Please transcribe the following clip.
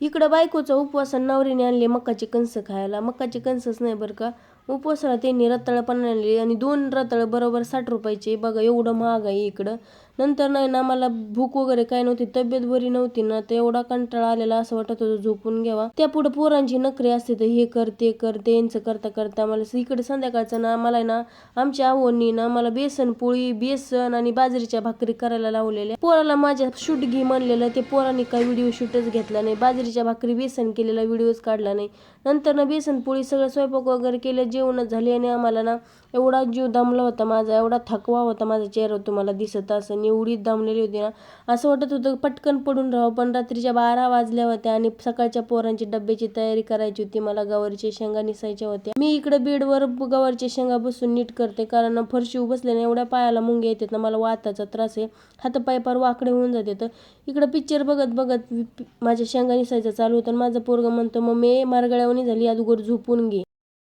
इकडं बायकोचा उपवास आणि नवरीने आणले मकाचे कणसं खायला. मकाचे कणसच नाही बरं का, उपवासाला त्यांनी रताळं पण आणले आणि 2 रताळं बरोबर 60 रुपयाचे. बघा एवढं महाग आहे इकडं. नंतर नाही ना मला भूक वगैरे काय नव्हती, तब्येत बरी नव्हती ना, तर एवढा कंटाळा आलेला असं वाटत होतं झोपून घ्यावा. त्यापुढे पोरांची नखरे असते, तर हे कर ते कर, यांचं करता करता मला इकडे संध्याकाळचं ना मला ना आमच्या आव्हांनी ना मला बेसन पोळी, बेसन आणि बाजरीच्या भाकरी करायला लावलेल्या. पोराला माझ्या शूट घे म्हणलेलं, ते पोरांनी काही व्हिडिओ शूटच घेतला नाही. बाजरीच्या भाकरी बेसन केलेला व्हिडिओच काढला नाही. नंतर ना बेसन पोळी सगळं स्वयंपाक वगैरे केलं, जेवणच झाले आणि आम्हाला ना एवढा जीव दमला होता माझा, एवढा थकवा होता माझा चेहरा तुम्हाला दिसत असं, एवढी दमलेली होती ना, असं वाटत होतं पटकन पडून राहावं. पण रात्रीच्या 12 वाजल्या होत्या आणि सकाळच्या पोरांची डब्याची तयारी करायची होती. मला गवारीच्या शेंगा निसायच्या होत्या. मी इकडे बेडवर गवारीच्या शेंगा बसून नीट करते, कारण फरशी बसल्याने एवढ्या पायाला मुंग्या येतात ना, मला वाताचा त्रास आहे, हातपाय पार वाकडे होऊन जाते. तर इकडं पिक्चर बघत बघत माझ्या शेंगा निसायचं चालू होतं. माझं पोरगं म्हणतं मग मी मारगळ्यावणी झाली, अगोदर झोपून घे.